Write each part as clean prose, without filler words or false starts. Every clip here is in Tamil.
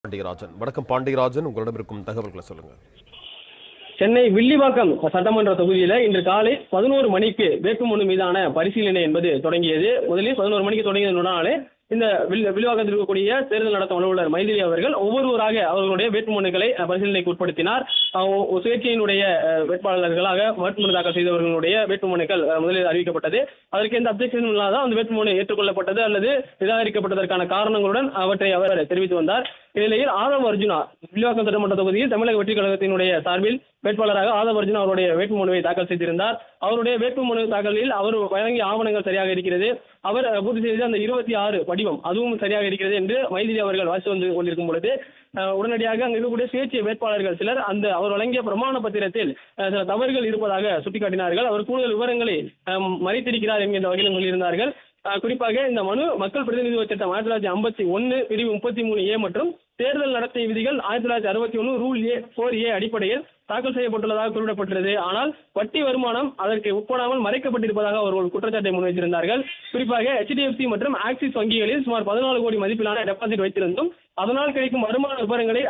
பாண்டியராஜன். வணக்கம் பாண்டியராஜன், உங்களிடம் இருக்கும் தகவல்களை சொல்லுங்க. சென்னை வில்லிவாக்கம் சட்டமன்ற தொகுதியில இன்று காலை 11 மணிக்கு வேட்புமனு மீதான பரிசீலனை என்பது தொடங்கியது. முதலில் 11 மணிக்கு தொடங்கியதனாலே இந்த வில்லிவாக்கத்தில் இருக்கக்கூடிய தேர்தல் நடத்தும் அலுவலர் மைதிலி அவர்கள் ஒவ்வொருவராக அவர்களுடைய வேட்புமனுக்களை பரிசீலனைக்கு உட்படுத்தினார். சுயேட்சையினுடைய வேட்பாளர்களாக வேட்புமனு தாக்கல் செய்தவர்களுடைய வேட்புமனுக்கள் முதலில் அறிவிக்கப்பட்டது. அதற்கு எந்த அப்ஜெக்ஷன் இல்லாத அந்த வேட்புமனு ஏற்றுக்கொள்ளப்பட்டது அல்லது நிராகரிக்கப்பட்டதற்கான காரணங்களுடன் அவற்றை அவர் தெரிவித்து வந்தார். இந்நிலையில் ஆதவ் அர்ஜுனா வில்லிவாக்கம் சட்டமன்ற தொகுதியில் தமிழக வெற்றி கழகத்தினுடைய சார்பில் வேட்பாளராக ஆதவ் அர்ஜுனா அவருடைய வேட்புமனுவை தாக்கல் செய்திருந்தார். அவருடைய வேட்புமனு தாக்கலில் அவர் வழங்கிய ஆவணங்கள் சரியாக இருக்கிறது, அவர் பூர்த்தி செய்த அந்த 26 படிவம் அதுவும் சரியாக இருக்கிறது என்று மைதிலி அவர்கள் வாசித்து வந்து கொண்டிருக்கும் பொழுது உடனடியாக அங்கு இருக்கக்கூடிய சுயேட்சை வேட்பாளர்கள் சிலர் அவர் வழங்கிய பிரமாண பத்திரத்தில் சில தவறுகள் இருப்பதாக சுட்டிக்காட்டினார்கள். அவர் கூடுதல் விவரங்களை மறைத்திருக்கிறார் என்கின்ற வகையில் சொல்லியிருந்தார்கள். குறிப்பாக இந்த மனு மக்கள் பிரதிநிதித்துவ சட்டம் 1951 பிரிவு 33A மற்றும் தேர்தல் நடத்தை விதிகள் 1961 ரூல் 4A அடிப்படையில் தாக்கல் செய்யப்பட்டுள்ளதாக குறிப்பிடப்பட்டுள்ளது. ஆனால் வட்டி வருமானம் அதற்கு உட்படாமல் மறைக்கப்பட்டிருப்பதாக அவர்கள் குற்றச்சாட்டை முன்வைத்திருந்தார்கள். குறிப்பாக HDFC மற்றும் ஆக்சிஸ் வங்கிகளில் சுமார் 14 கோடி மதிப்பிலான டெபாசிட் வைத்திருந்தும் அதனால் கிடைக்கும் வருமான விவரங்களை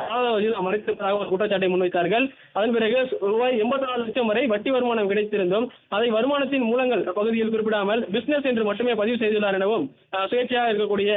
மறைத்திருப்பதாக ஒரு குற்றச்சாட்டை முன்வைத்தார்கள். அதன் பிறகு ரூபாய் 84 லட்சம் வரை வட்டி வருமானம் கிடைத்திருந்தும் அதை வருமானத்தின் மூலங்கள் பகுதியில் குறிப்பிடாமல் பிசினஸ் என்று மட்டுமே பதிவு செய்துள்ளார் எனவும் சுயேட்சையாக இருக்கக்கூடிய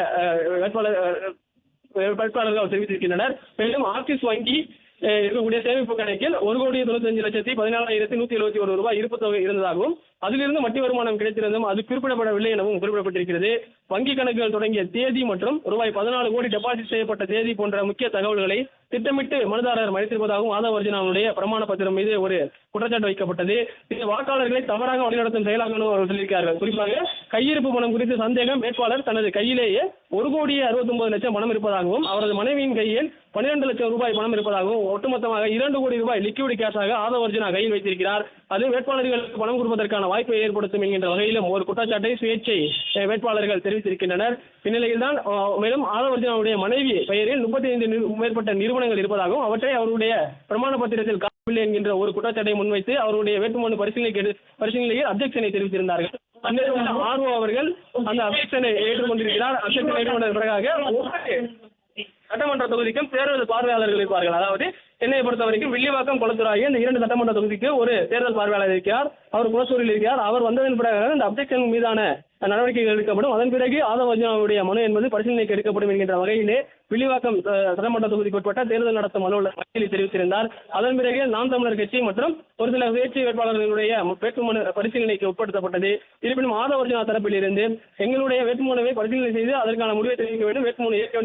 வேட்பாளர்கள் தெரிவித்திருக்கின்றனர். மேலும் ஆக்சிஸ் வங்கி இருக்கக்கூடிய சேமிப்பு கணக்கில் 1,95,14,171 ரூபாய் இருப்பு தொகை இருந்ததாகவும் அதிலிருந்து வட்டி வருமானம் கிடைத்திருந்தும் அது குறிப்பிடப்படவில்லை எனவும் குறிப்பிடப்பட்டிருக்கிறது. வங்கி கணக்குகள் தொடங்கிய தேதி மற்றும் ரூபாய் 14 கோடி டெபாசிட் செய்யப்பட்ட தேதி போன்ற முக்கிய தகவல்களை திட்டமிட்டு மனுதாரர் மறைத்திருப்பதாகவும் ஆதவ் அர்ஜுனாவுடைய பிரமாண பத்திரம் மீது ஒரு குற்றச்சாட்டு வைக்கப்பட்டது. இது வாக்காளர்களை தவறாக வழிநடத்தும் செயலாக அவர்கள் சொல்லியிருக்கிறார்கள். குறிப்பாக கையிருப்பு பணம் குறித்து சந்தேகம், வேட்பாளர் தனது கையிலேயே 1,69,00,000 பணம் இருப்பதாகவும் அவரது மனைவியின் கையில் 12 லட்சம் ரூபாய் பணம் இருப்பதாகவும் ஒட்டுமொத்தமாக 2 கோடி ரூபாய் லிக்விட் கேஷாக ஆதவ் அர்ஜுனா கையில் வைத்திருக்கிறார். அது வேட்பாளர்களுக்கு பணம் கொடுப்பதற்கான வாய்ப்பை ஏற்படுத்தும் என்கின்ற வகையிலும் ஒரு குற்றச்சாட்டை சுயேட்சை வேட்பாளர்கள் தெரிவித்திருக்கின்றனர். இந்நிலையில் தான் மேலும் ஆதவ் அர்ஜுனாவுடைய மனைவி பெயரில் 35 மேற்பட்ட நிறுவனங்கள் இருப்பதாகவும் அவற்றை அவருடைய பிரமாண பத்திரத்தில் காணவில்லை என்கின்ற ஒரு குற்றச்சாட்டை முன்வைத்து அவருடைய வேட்புமனு பரிசீலனையில் அப்ஜெக்ஷனை தெரிவித்திருந்தார்கள். ஆர்வோ அவர்கள் அந்த அப்ஜெக்ஷனை ஏற்றுக்கொண்டிருக்கிறார். அப்ஜெக்ஷனை ஏற்றுக்கொண்ட பிறகாக சட்டமன்ற தொகுதிக்கும் தேர்தல் பார்வையாளர்கள் இருப்பார்கள். அதாவது சென்னையை பொறுத்த வரைக்கும் வில்லிவாக்கம், குளத்தூர் ஆகிய இந்த 2 சட்டமன்ற தொகுதிக்கு ஒரு தேர்தல் பார்வையாளர் இருக்கிறார். அவர் குளத்தூரில் இருக்கிறார். அவர் வந்ததன் பிறகு இந்த அப்ஜெக்ஷன் மீதான நடவடிக்கைகள் எடுக்கப்படும். அதன் பிறகு ஆதவ் அர்ஜுனாவுடைய மனு என்பது பரிசீலனைக்கு எடுக்கப்படும் என்கின்ற வகையிலே வில்லிவாக்கம் சட்டமன்ற தொகுதிக்கு உட்பட்ட தேர்தல் நடத்தும் அலுவலர் மைதிலி தெரிவித்திருந்தார். அதன் பிறகு நாம் தமிழர் கட்சி மற்றும் ஒரு சில சுயேட்சை வேட்பாளர்களுடைய வேட்புமனு பரிசீலனைக்கு உட்படுத்தப்பட்டது. இருப்பினும் ஆதவ் அர்ஜுனா தரப்பில் இருந்து எங்களுடைய வேட்புமனுவை பரிசீலனை செய்து அதற்கான முடிவை தெரிவிக்க வேண்டும், வேட்புமனு ஏற்க வேண்டும்